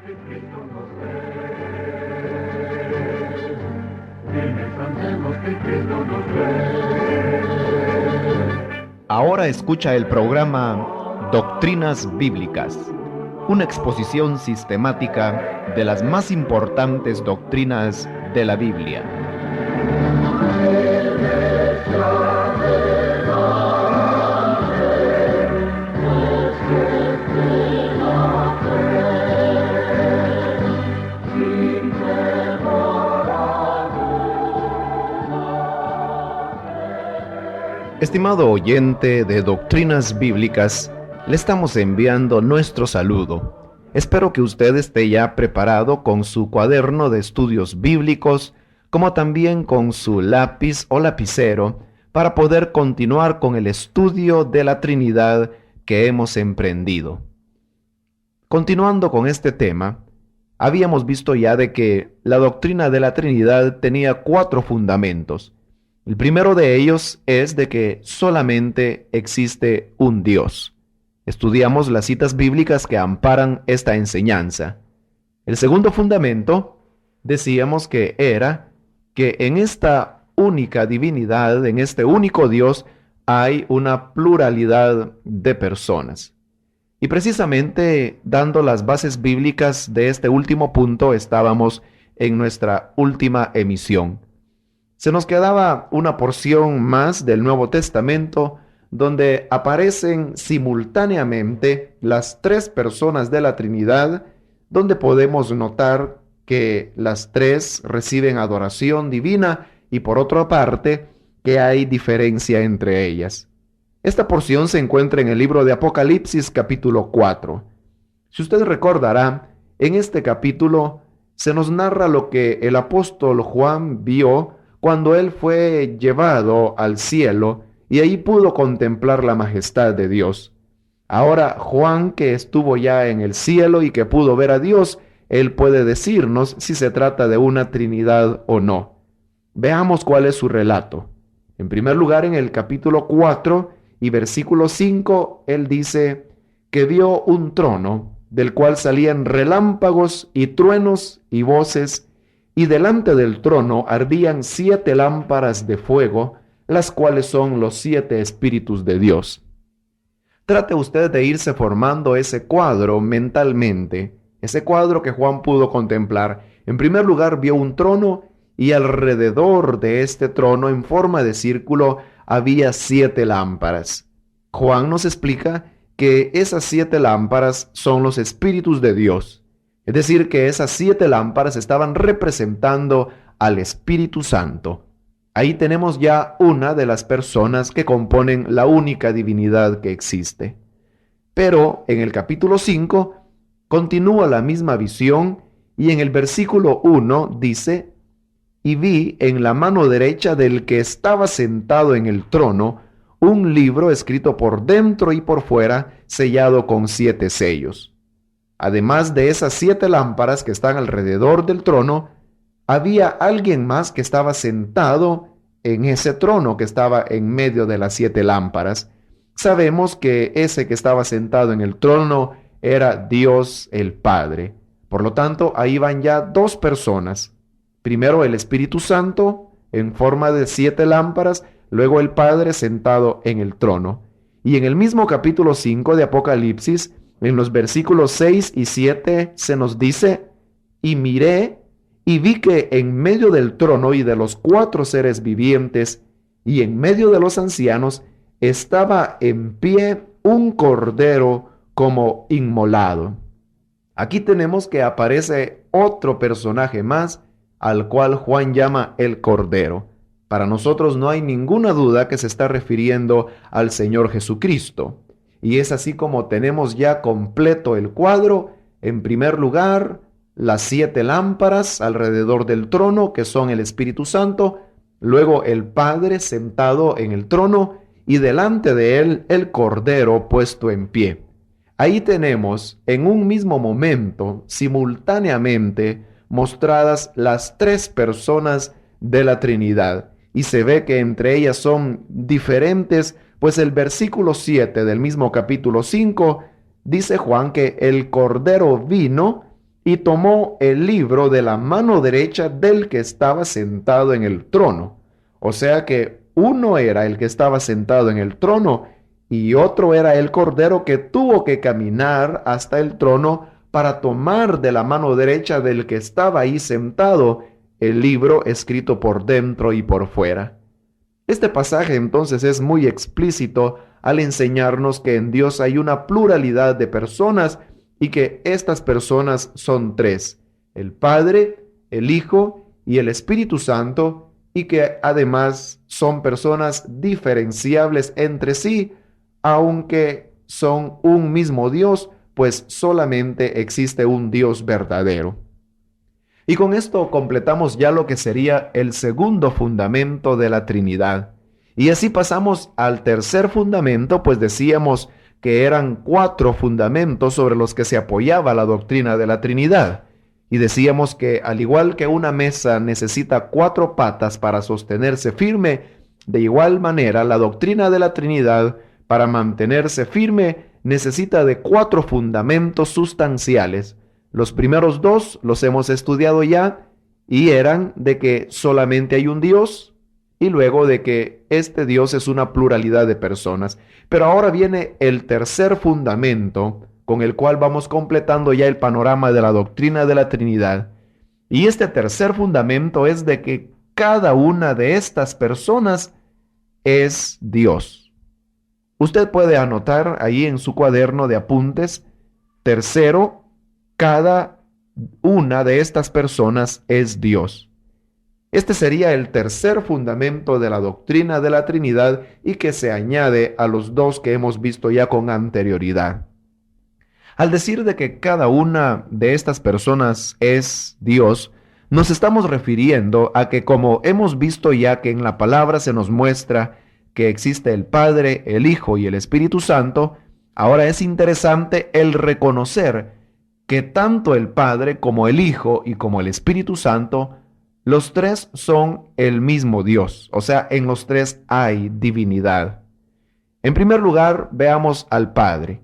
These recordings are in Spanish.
que Cristo nos ve. Quienes sabemos que Cristo nos ve. Ahora escucha el programa Doctrinas Bíblicas, una exposición sistemática de las más importantes doctrinas de la Biblia. Estimado oyente de Doctrinas Bíblicas, le estamos enviando nuestro saludo. Espero que usted esté ya preparado con su cuaderno de estudios bíblicos, como también con su lápiz o lapicero, para poder continuar con el estudio de la Trinidad que hemos emprendido. Continuando con este tema, habíamos visto ya de que la doctrina de la Trinidad tenía 4 fundamentos. El primero de ellos es de que solamente existe un Dios. Estudiamos las citas bíblicas que amparan esta enseñanza. El segundo fundamento, decíamos que era que en esta única divinidad, en este único Dios, hay una pluralidad de personas. Y precisamente dando las bases bíblicas de este último punto estábamos en nuestra última emisión. Se nos quedaba una porción más del Nuevo Testamento donde aparecen simultáneamente las 3 personas de la Trinidad, donde podemos notar que las 3 reciben adoración divina y por otra parte que hay diferencia entre ellas. Esta porción se encuentra en el libro de Apocalipsis capítulo 4. Si usted recordará, en este capítulo se nos narra lo que el apóstol Juan vio cuando él fue llevado al cielo y ahí pudo contemplar la majestad de Dios. Ahora Juan, que estuvo ya en el cielo y que pudo ver a Dios, él puede decirnos si se trata de una Trinidad o no. Veamos cuál es su relato. En primer lugar, en el capítulo 4 y versículo 5, él dice que vio un trono del cual salían relámpagos y truenos y voces, y delante del trono ardían 7 lámparas de fuego, las cuales son los 7 espíritus de Dios. Trate usted de irse formando ese cuadro mentalmente, ese cuadro que Juan pudo contemplar. En primer lugar, vio un trono y alrededor de este trono, en forma de círculo, había 7 lámparas. Juan nos explica que esas 7 lámparas son los espíritus de Dios. Es decir, que esas 7 lámparas estaban representando al Espíritu Santo. Ahí tenemos ya una de las personas que componen la única divinidad que existe. Pero en el capítulo 5 continúa la misma visión y en el versículo 1 dice: y vi en la mano derecha del que estaba sentado en el trono un libro escrito por dentro y por fuera, sellado con 7 sellos. Además de esas 7 lámparas que están alrededor del trono, había alguien más que estaba sentado en ese trono que estaba en medio de las 7 lámparas. Sabemos que ese que estaba sentado en el trono era Dios el Padre. Por lo tanto, ahí van ya 2 personas. Primero el Espíritu Santo en forma de 7 lámparas, luego el Padre sentado en el trono. Y en el mismo capítulo 5 de Apocalipsis, en los versículos 6 y 7 se nos dice: y miré y vi que en medio del trono y de los 4 seres vivientes y en medio de los ancianos estaba en pie un cordero como inmolado. Aquí tenemos que aparece otro personaje más al cual Juan llama el Cordero. Para nosotros no hay ninguna duda que se está refiriendo al Señor Jesucristo. Y es así como tenemos ya completo el cuadro. En primer lugar, las 7 lámparas alrededor del trono, que son el Espíritu Santo. Luego el Padre sentado en el trono y delante de él el Cordero puesto en pie. Ahí tenemos en un mismo momento, simultáneamente, mostradas las 3 personas de la Trinidad. Y se ve que entre ellas son diferentes, pues el versículo 7 del mismo capítulo 5 dice Juan que el Cordero vino y tomó el libro de la mano derecha del que estaba sentado en el trono. O sea que uno era el que estaba sentado en el trono y otro era el cordero que tuvo que caminar hasta el trono para tomar de la mano derecha del que estaba ahí sentado el libro escrito por dentro y por fuera. Este pasaje entonces es muy explícito al enseñarnos que en Dios hay una pluralidad de personas y que estas personas son tres: el Padre, el Hijo y el Espíritu Santo, y que además son personas diferenciables entre sí, aunque son un mismo Dios, pues solamente existe un Dios verdadero. Y con esto completamos ya lo que sería el segundo fundamento de la Trinidad. Y así pasamos al tercer fundamento, pues decíamos que eran 4 fundamentos sobre los que se apoyaba la doctrina de la Trinidad. Y decíamos que al igual que una mesa necesita 4 patas para sostenerse firme, de igual manera la doctrina de la Trinidad, para mantenerse firme, necesita de 4 fundamentos sustanciales. Los primeros 2 los hemos estudiado ya y eran de que solamente hay un Dios y luego de que este Dios es una pluralidad de personas. Pero ahora viene el tercer fundamento con el cual vamos completando ya el panorama de la doctrina de la Trinidad. Y este tercer fundamento es de que cada una de estas personas es Dios. Usted puede anotar ahí en su cuaderno de apuntes: tercero, cada una de estas personas es Dios. Este sería el tercer fundamento de la doctrina de la Trinidad y que se añade a los 2 que hemos visto ya con anterioridad. Al decir de que cada una de estas personas es Dios, nos estamos refiriendo a que, como hemos visto ya que en la palabra se nos muestra que existe el Padre, el Hijo y el Espíritu Santo, ahora es interesante el reconocer que tanto el Padre como el Hijo y como el Espíritu Santo, los 3 son el mismo Dios, o sea, en los 3 hay divinidad. En primer lugar, veamos al Padre.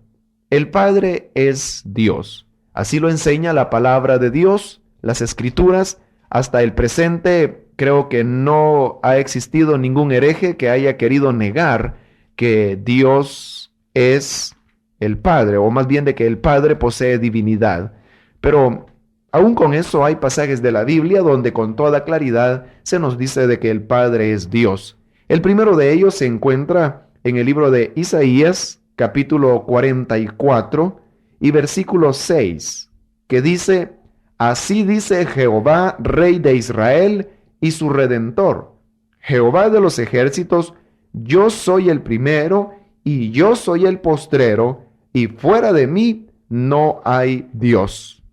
El Padre es Dios. Así lo enseña la palabra de Dios, las Escrituras. Hasta el presente creo que no ha existido ningún hereje que haya querido negar que Dios es el Padre, o más bien de que el Padre posee divinidad. Pero aún con eso hay pasajes de la Biblia donde con toda claridad se nos dice de que el Padre es Dios. El primero de ellos se encuentra en el libro de Isaías, capítulo 44 y versículo 6, que dice: así dice Jehová, Rey de Israel y su Redentor, Jehová de los ejércitos: yo soy el primero y yo soy el postrero, y fuera de mí no hay Dios.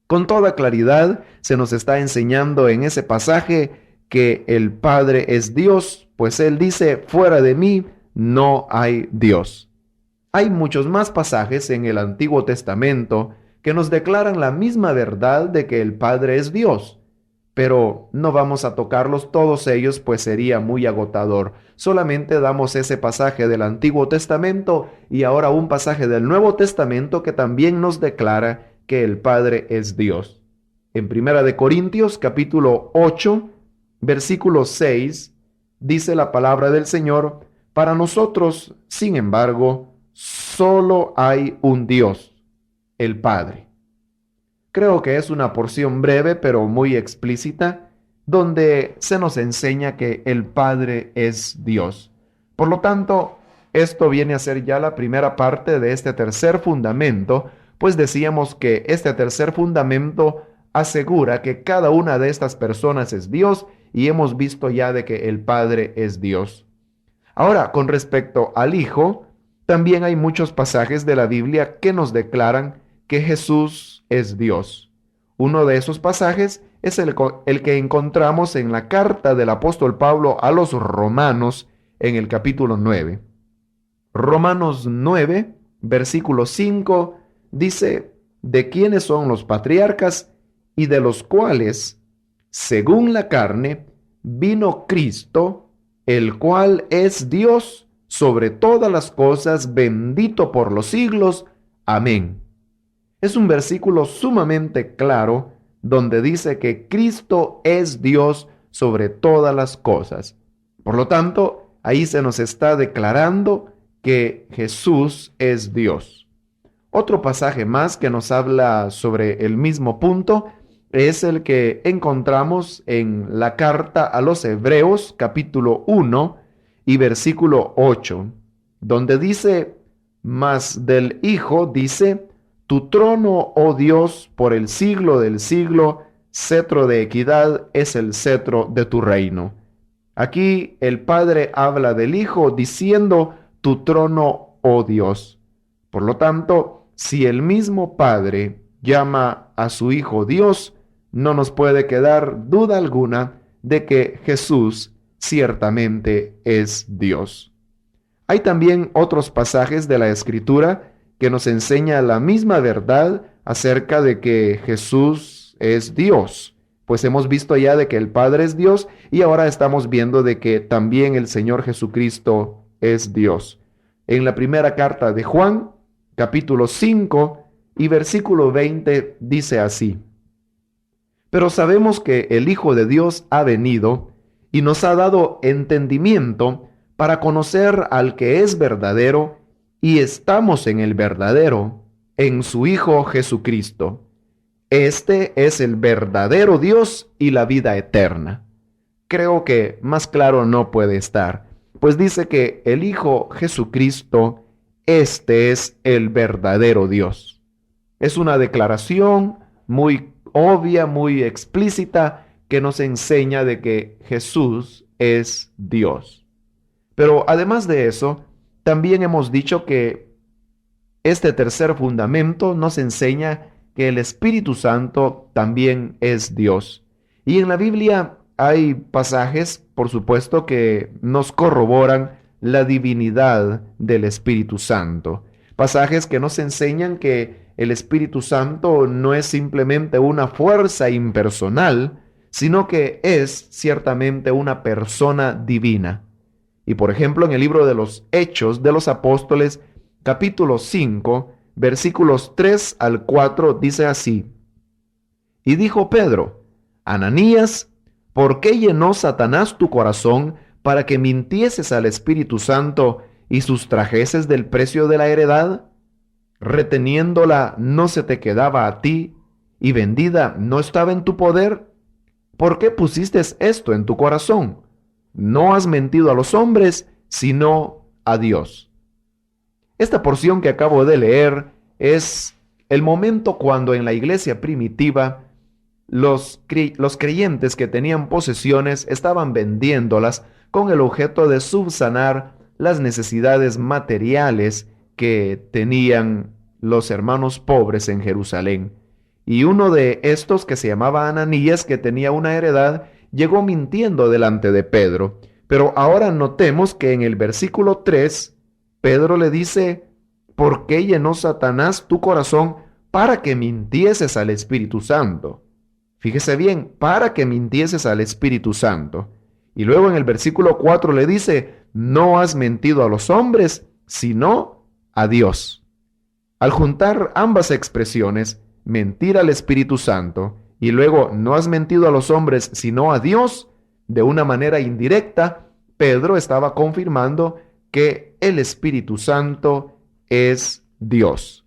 Con toda claridad se nos está enseñando en ese pasaje que el Padre es Dios, pues Él dice: fuera de mí no hay Dios. Hay muchos más pasajes en el Antiguo Testamento que nos declaran la misma verdad de que el Padre es Dios, pero no vamos a tocarlos todos ellos, pues sería muy agotador. Solamente damos ese pasaje del Antiguo Testamento y ahora un pasaje del Nuevo Testamento que también nos declara que el Padre es Dios. En Primera de Corintios, capítulo 8, versículo 6, dice la palabra del Señor: para nosotros, sin embargo, solo hay un Dios, el Padre. Creo que es una porción breve pero muy explícita, donde se nos enseña que el Padre es Dios. Por lo tanto, esto viene a ser ya la primera parte de este tercer fundamento, pues decíamos que este tercer fundamento asegura que cada una de estas personas es Dios y hemos visto ya de que el Padre es Dios. Ahora, con respecto al Hijo, también hay muchos pasajes de la Biblia que nos declaran que Jesús es Dios. Uno de esos pasajes es el que encontramos en la carta del apóstol Pablo a los Romanos en el capítulo 9. Romanos 9, versículo 5, dice: de quiénes son los patriarcas y de los cuales, según la carne, vino Cristo, el cual es Dios sobre todas las cosas, bendito por los siglos. Amén. Es un versículo sumamente claro donde dice que Cristo es Dios sobre todas las cosas. Por lo tanto, ahí se nos está declarando que Jesús es Dios. Otro pasaje más que nos habla sobre el mismo punto es el que encontramos en la carta a los Hebreos, capítulo 1 y versículo 8, donde dice: mas del Hijo dice: tu trono, oh Dios, por el siglo del siglo, cetro de equidad es el cetro de tu reino. Aquí el Padre habla del Hijo diciendo: tu trono, oh Dios. Por lo tanto, si el mismo Padre llama a su Hijo Dios, no nos puede quedar duda alguna de que Jesús ciertamente es Dios. Hay también otros pasajes de la Escritura que nos enseña la misma verdad acerca de que Jesús es Dios. Pues hemos visto ya de que el Padre es Dios y ahora estamos viendo de que también el Señor Jesucristo es Dios. En la primera carta de Juan, capítulo 5 y versículo 20 dice así: pero sabemos que el Hijo de Dios ha venido y nos ha dado entendimiento para conocer al que es verdadero, y estamos en el verdadero, en su Hijo Jesucristo. Este es el verdadero Dios y la vida eterna. Creo que más claro no puede estar, pues dice que el Hijo Jesucristo, este es el verdadero Dios. Es una declaración muy obvia, muy explícita, que nos enseña de que Jesús es Dios. Pero además de eso, también hemos dicho que este tercer fundamento nos enseña que el Espíritu Santo también es Dios. Y en la Biblia hay pasajes, por supuesto, que nos corroboran la divinidad del Espíritu Santo. Pasajes que nos enseñan que el Espíritu Santo no es simplemente una fuerza impersonal, sino que es ciertamente una persona divina. Y por ejemplo, en el libro de los Hechos de los Apóstoles, capítulo 5, versículos 3 al 4, dice así: y dijo Pedro: Ananías, ¿por qué llenó Satanás tu corazón para que mintieses al Espíritu Santo y sustrajeses del precio de la heredad? Reteniéndola no se te quedaba a ti, y vendida no estaba en tu poder. ¿Por qué pusiste esto en tu corazón? No has mentido a los hombres, sino a Dios. Esta porción que acabo de leer es el momento cuando en la iglesia primitiva los creyentes que tenían posesiones estaban vendiéndolas con el objeto de subsanar las necesidades materiales que tenían los hermanos pobres en Jerusalén. Y uno de estos, que se llamaba Ananías, que tenía una heredad, llegó mintiendo delante de Pedro. Pero ahora notemos que en el versículo 3, Pedro le dice: ¿por qué llenó Satanás tu corazón para que mintieses al Espíritu Santo? Fíjese bien, para que mintieses al Espíritu Santo. Y luego en el versículo 4 le dice: no has mentido a los hombres, sino a Dios. Al juntar ambas expresiones, mentir al Espíritu Santo y luego no has mentido a los hombres, sino a Dios, de una manera indirecta, Pedro estaba confirmando que el Espíritu Santo es Dios.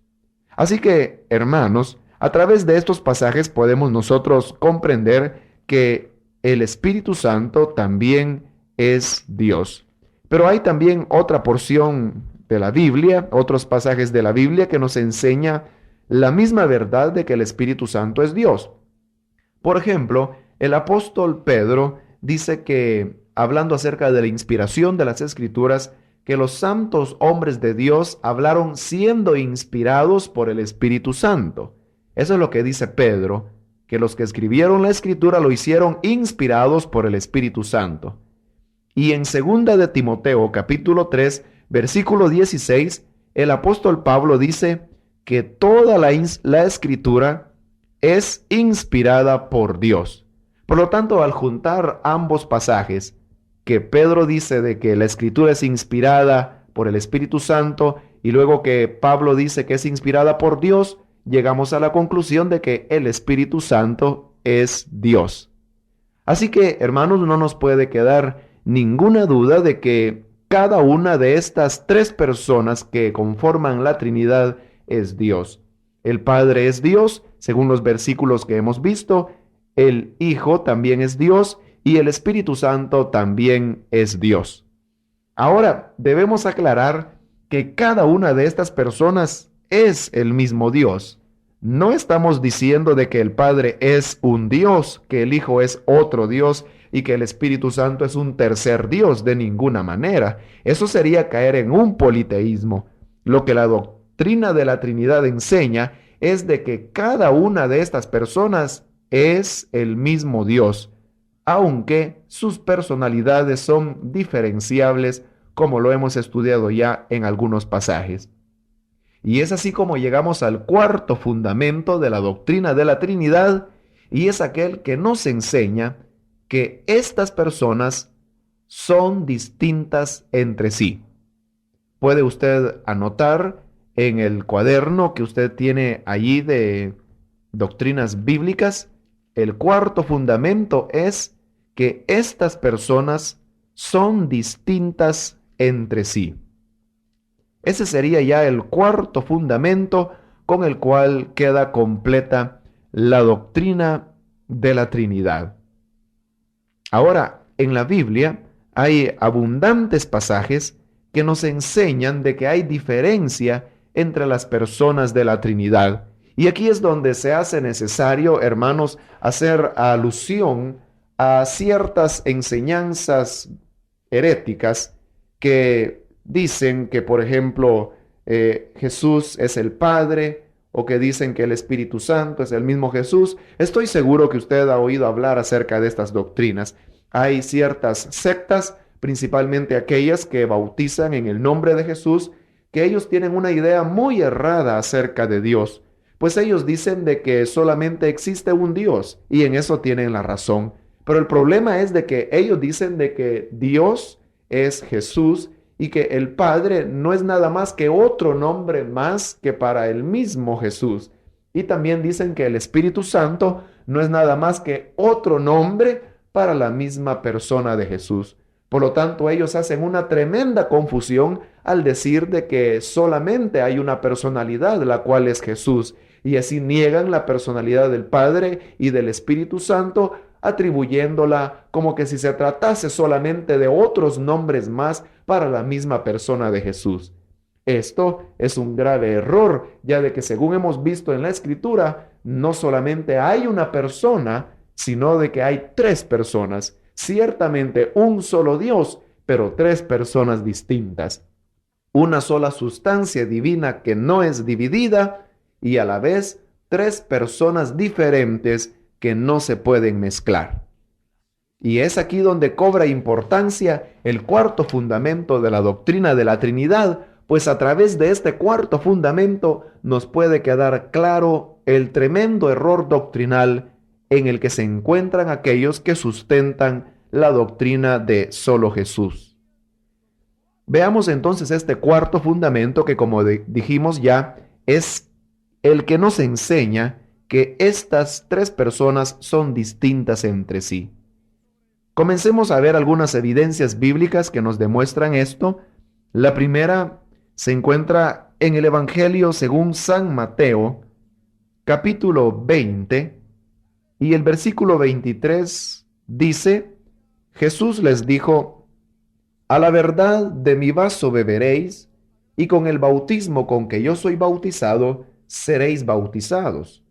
Así que, hermanos, a través de estos pasajes podemos nosotros comprender que el Espíritu Santo también es Dios. Pero hay también otra porción de la Biblia, otros pasajes de la Biblia que nos enseña la misma verdad de que el Espíritu Santo es Dios. Por ejemplo, el apóstol Pedro dice que, hablando acerca de la inspiración de las Escrituras, que los santos hombres de Dios hablaron siendo inspirados por el Espíritu Santo. Eso es lo que dice Pedro, que los que escribieron la Escritura lo hicieron inspirados por el Espíritu Santo. Y en 2 de Timoteo, capítulo 3, versículo 16, el apóstol Pablo dice que toda la Escritura es inspirada por Dios. Por lo tanto, al juntar ambos pasajes, que Pedro dice de que la Escritura es inspirada por el Espíritu Santo y luego que Pablo dice que es inspirada por Dios, llegamos a la conclusión de que el Espíritu Santo es Dios. Así que, hermanos, no nos puede quedar ninguna duda de que cada una de estas tres personas que conforman la Trinidad es Dios. El Padre es Dios, según los versículos que hemos visto, el Hijo también es Dios y el Espíritu Santo también es Dios. Ahora, debemos aclarar que cada una de estas personas es el mismo Dios. No estamos diciendo de que el Padre es un Dios, que el Hijo es otro Dios y que el Espíritu Santo es un tercer Dios, de ninguna manera. Eso sería caer en un politeísmo. Lo que la doctrina de la Trinidad enseña es de que cada una de estas personas es el mismo Dios, aunque sus personalidades son diferenciables, como lo hemos estudiado ya en algunos pasajes. Y es así como llegamos al cuarto fundamento de la doctrina de la Trinidad, y es aquel que nos enseña que estas personas son distintas entre sí. Puede usted anotar en el cuaderno que usted tiene allí de doctrinas bíblicas, el cuarto fundamento es que estas personas son distintas entre sí. Ese sería ya el cuarto fundamento con el cual queda completa la doctrina de la Trinidad. Ahora, en la Biblia hay abundantes pasajes que nos enseñan de que hay diferencia entre las personas de la Trinidad. Y aquí es donde se hace necesario, hermanos, hacer alusión a ciertas enseñanzas heréticas que dicen que, por ejemplo, Jesús es el Padre, o que dicen que el Espíritu Santo es el mismo Jesús. Estoy seguro que usted ha oído hablar acerca de estas doctrinas. Hay ciertas sectas, principalmente aquellas que bautizan en el nombre de Jesús, que ellos tienen una idea muy errada acerca de Dios. Pues ellos dicen de que solamente existe un Dios, y en eso tienen la razón. Pero el problema es de que ellos dicen de que Dios es Jesús y que el Padre no es nada más que otro nombre más que para el mismo Jesús. Y también dicen que el Espíritu Santo no es nada más que otro nombre para la misma persona de Jesús. Por lo tanto, ellos hacen una tremenda confusión al decir de que solamente hay una personalidad, la cual es Jesús, y así niegan la personalidad del Padre y del Espíritu Santo, atribuyéndola como que si se tratase solamente de otros nombres más para la misma persona de Jesús. Esto es un grave error, ya de que según hemos visto en la Escritura, no solamente hay una persona, sino de que hay tres personas. Ciertamente un solo Dios, pero tres personas distintas. Una sola sustancia divina que no es dividida y a la vez tres personas diferentes que no se pueden mezclar. Y es aquí donde cobra importancia el cuarto fundamento de la doctrina de la Trinidad, pues a través de este cuarto fundamento nos puede quedar claro el tremendo error doctrinal en el que se encuentran aquellos que sustentan la doctrina de solo Jesús. Veamos entonces este cuarto fundamento que, como dijimos ya, es el que nos enseña que estas tres personas son distintas entre sí. Comencemos a ver algunas evidencias bíblicas que nos demuestran esto. La primera se encuentra en el Evangelio según San Mateo, capítulo 20, y el versículo 23 dice: Jesús les dijo: a la verdad de mi vaso beberéis, y con el bautismo con que yo soy bautizado, seréis bautizados.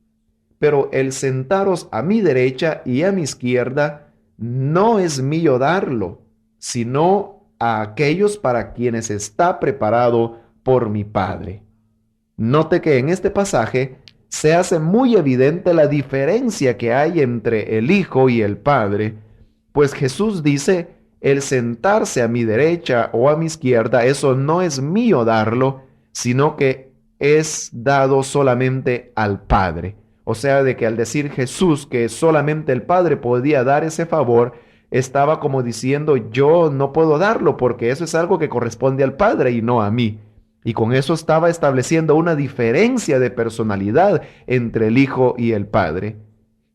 Pero el sentaros a mi derecha y a mi izquierda no es mío darlo, sino a aquellos para quienes está preparado por mi Padre. Note que en este pasaje se hace muy evidente la diferencia que hay entre el Hijo y el Padre, pues Jesús dice: el sentarse a mi derecha o a mi izquierda, eso no es mío darlo, sino que es dado solamente al Padre. O sea, de que al decir Jesús que solamente el Padre podía dar ese favor, estaba como diciendo: yo no puedo darlo porque eso es algo que corresponde al Padre y no a mí. Y con eso estaba estableciendo una diferencia de personalidad entre el Hijo y el Padre.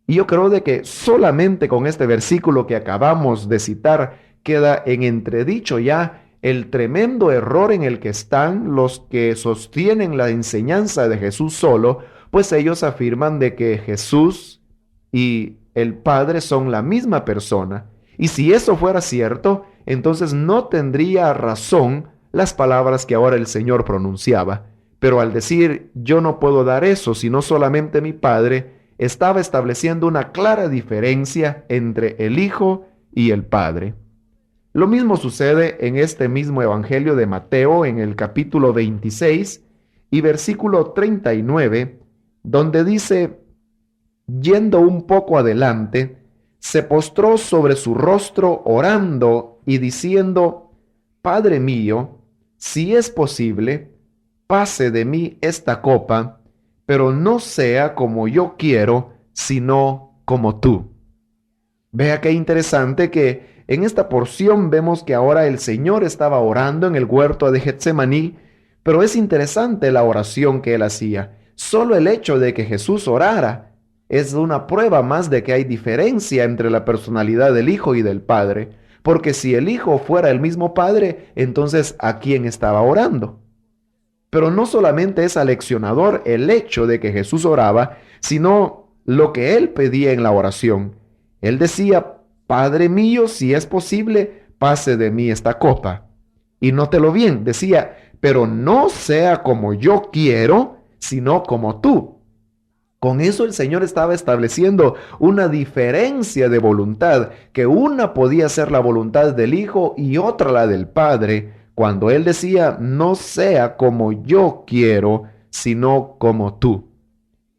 Y yo creo de que solamente con este versículo que acabamos de citar queda en entredicho ya el tremendo error en el que están los que sostienen la enseñanza de Jesús solo, pues ellos afirman de que Jesús y el Padre son la misma persona. Y si eso fuera cierto, entonces no tendría razón las palabras que ahora el Señor pronunciaba. Pero al decir yo no puedo dar eso, sino solamente mi Padre, estaba estableciendo una clara diferencia entre el Hijo y el Padre. Lo mismo sucede en este mismo Evangelio de Mateo en el capítulo 26 y versículo 39, donde dice, yendo un poco adelante, se postró sobre su rostro orando y diciendo, Padre mío, si es posible, pase de mí esta copa, pero no sea como yo quiero, sino como tú. Vea qué interesante que en esta porción vemos que ahora el Señor estaba orando en el huerto de Getsemaní, pero es interesante la oración que él hacía. Solo el hecho de que Jesús orara es una prueba más de que hay diferencia entre la personalidad del Hijo y del Padre, porque si el Hijo fuera el mismo Padre, entonces ¿a quién estaba orando? Pero no solamente es aleccionador el hecho de que Jesús oraba, sino lo que él pedía en la oración. Él decía, Padre mío, si es posible, pase de mí esta copa. Y nótelo bien, decía, pero no sea como yo quiero, sino como tú. Con eso el Señor estaba estableciendo una diferencia de voluntad, que una podía ser la voluntad del Hijo y otra la del Padre, cuando Él decía, no sea como yo quiero, sino como tú.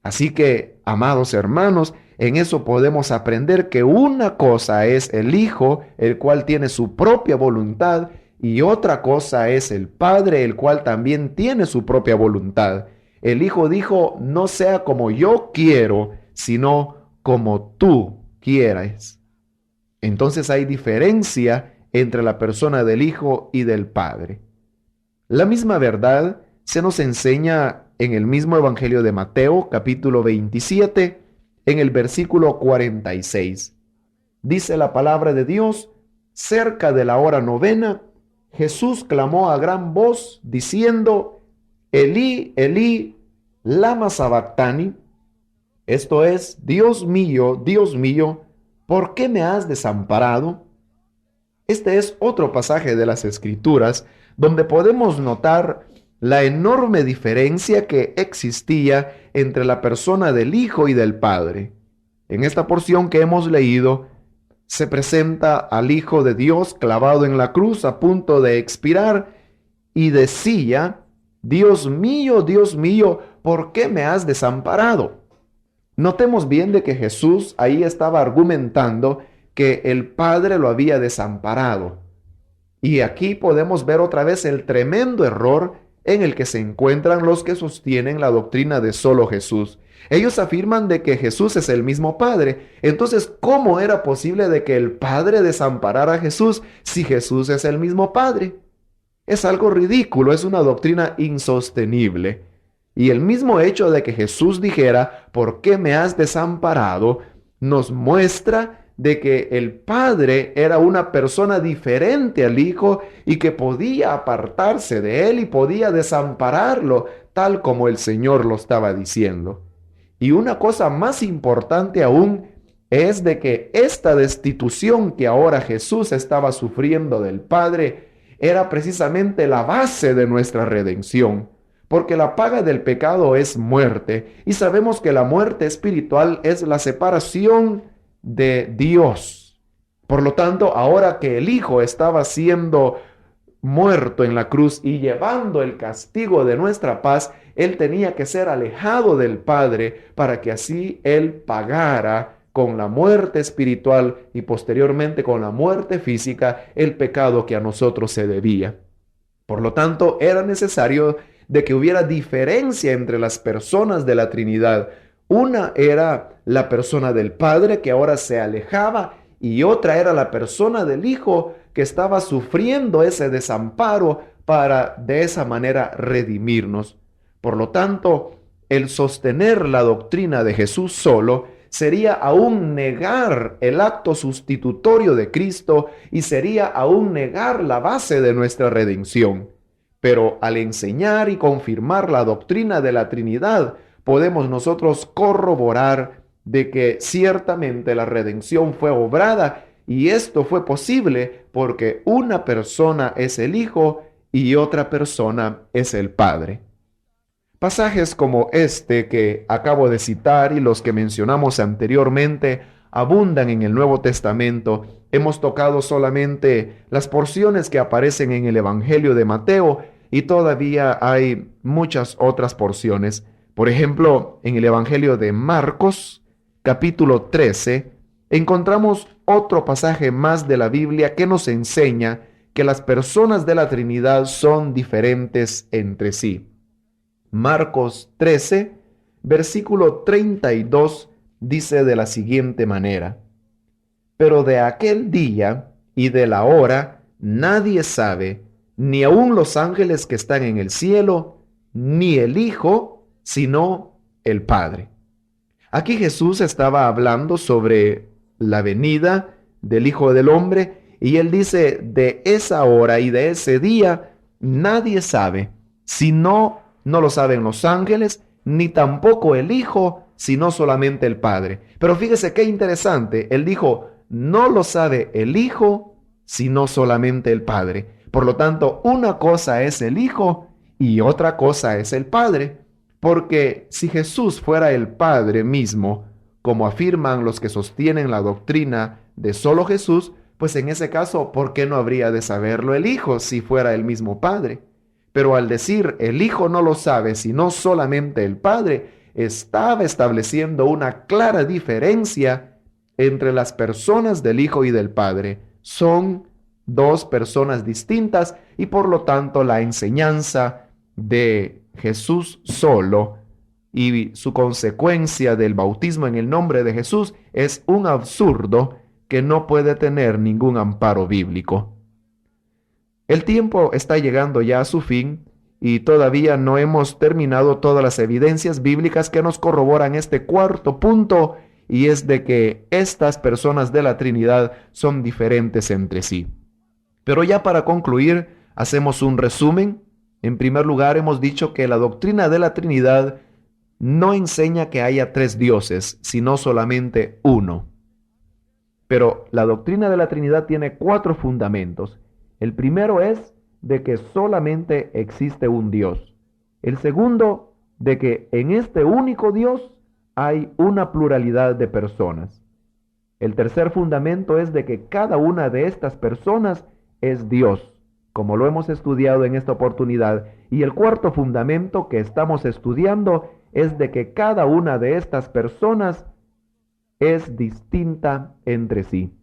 Así que, amados hermanos, en eso podemos aprender que una cosa es el Hijo, el cual tiene su propia voluntad, y otra cosa es el Padre, el cual también tiene su propia voluntad. El Hijo dijo, no sea como yo quiero, sino como tú quieras. Entonces hay diferencia entre la persona del Hijo y del Padre. La misma verdad se nos enseña en el mismo Evangelio de Mateo, capítulo 27, en el versículo 46. Dice la palabra de Dios, cerca de la hora novena, Jesús clamó a gran voz diciendo, Elí, Elí, lama sabactani, esto es, Dios mío, ¿por qué me has desamparado? Este es otro pasaje de las Escrituras donde podemos notar la enorme diferencia que existía entre la persona del Hijo y del Padre. En esta porción que hemos leído, se presenta al Hijo de Dios clavado en la cruz a punto de expirar y decía, Dios mío, ¿por qué me has desamparado? Notemos bien de que Jesús ahí estaba argumentando que el Padre lo había desamparado. Y aquí podemos ver otra vez el tremendo error en el que se encuentran los que sostienen la doctrina de solo Jesús. Ellos afirman de que Jesús es el mismo Padre. Entonces, ¿cómo era posible de que el Padre desamparara a Jesús si Jesús es el mismo Padre? Es algo ridículo, es una doctrina insostenible. Y el mismo hecho de que Jesús dijera, ¿por qué me has desamparado?, nos muestra de que el Padre era una persona diferente al Hijo y que podía apartarse de él y podía desampararlo, tal como el Señor lo estaba diciendo. Y una cosa más importante aún es de que esta destitución que ahora Jesús estaba sufriendo del Padre era precisamente la base de nuestra redención. Porque la paga del pecado es muerte, y sabemos que la muerte espiritual es la separación de Dios. Por lo tanto, ahora que el Hijo estaba siendo muerto en la cruz y llevando el castigo de nuestra paz, Él tenía que ser alejado del Padre para que así Él pagara con la muerte espiritual y posteriormente con la muerte física el pecado que a nosotros se debía. Por lo tanto, era necesario de que hubiera diferencia entre las personas de la Trinidad. Una era la persona del Padre que ahora se alejaba y otra era la persona del Hijo que estaba sufriendo ese desamparo para de esa manera redimirnos. Por lo tanto, el sostener la doctrina de Jesús solo sería aún negar el acto sustitutorio de Cristo y sería aún negar la base de nuestra redención. Pero al enseñar y confirmar la doctrina de la Trinidad, podemos nosotros corroborar de que ciertamente la redención fue obrada y esto fue posible porque una persona es el Hijo y otra persona es el Padre. Pasajes como este que acabo de citar y los que mencionamos anteriormente abundan en el Nuevo Testamento. Hemos tocado solamente las porciones que aparecen en el Evangelio de Mateo y todavía hay muchas otras porciones. Por ejemplo, en el Evangelio de Marcos, capítulo 13, encontramos otro pasaje más de la Biblia que nos enseña que las personas de la Trinidad son diferentes entre sí. Marcos 13, versículo 32, dice de la siguiente manera: pero de aquel día y de la hora nadie sabe, ni aun los ángeles que están en el cielo, ni el Hijo, sino el Padre. Aquí Jesús estaba hablando sobre la venida del Hijo del Hombre y él dice, de esa hora y de ese día nadie sabe, sino no lo saben los ángeles, ni tampoco el Hijo, sino solamente el Padre. Pero fíjese qué interesante, él dijo, no lo sabe el Hijo, sino solamente el Padre. Por lo tanto, una cosa es el Hijo y otra cosa es el Padre. Porque si Jesús fuera el Padre mismo, como afirman los que sostienen la doctrina de solo Jesús, pues en ese caso, ¿por qué no habría de saberlo el Hijo si fuera el mismo Padre? Pero al decir el Hijo no lo sabe, sino solamente el Padre, estaba estableciendo una clara diferencia entre las personas del Hijo y del Padre. Son dos personas distintas y por lo tanto la enseñanza de Jesús solo y su consecuencia del bautismo en el nombre de Jesús es un absurdo que no puede tener ningún amparo bíblico. El tiempo está llegando ya a su fin y todavía no hemos terminado todas las evidencias bíblicas que nos corroboran este cuarto punto, y es de que estas personas de la Trinidad son diferentes entre sí. Pero ya para concluir, hacemos un resumen. En primer lugar, hemos dicho que la doctrina de la Trinidad no enseña que haya tres dioses, sino solamente uno. Pero la doctrina de la Trinidad tiene cuatro fundamentos. El primero es de que solamente existe un Dios. El segundo, de que en este único Dios hay una pluralidad de personas. El tercer fundamento es de que cada una de estas personas es Dios, como lo hemos estudiado en esta oportunidad. Y el cuarto fundamento que estamos estudiando es de que cada una de estas personas es distinta entre sí.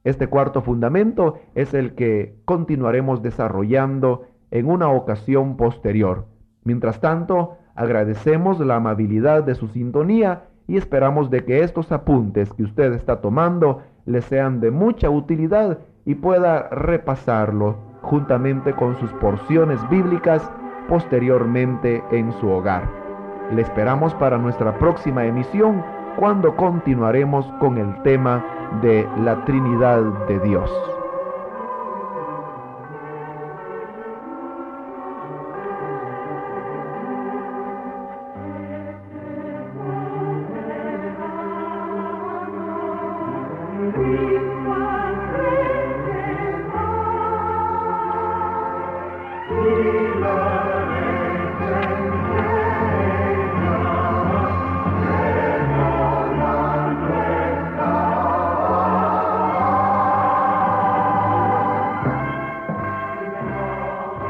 Este cuarto fundamento es el que continuaremos desarrollando en una ocasión posterior. Mientras tanto, agradecemos la amabilidad de su sintonía y esperamos de que estos apuntes que usted está tomando le sean de mucha utilidad y pueda repasarlo juntamente con sus porciones bíblicas posteriormente en su hogar. Le esperamos para nuestra próxima emisión, cuando continuaremos con el tema de la Trinidad de Dios.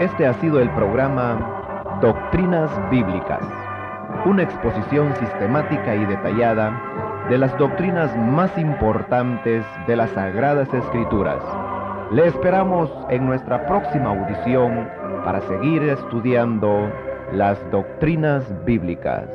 Este ha sido el programa Doctrinas Bíblicas, una exposición sistemática y detallada de las doctrinas más importantes de las Sagradas Escrituras. Le esperamos en nuestra próxima audición para seguir estudiando las doctrinas bíblicas.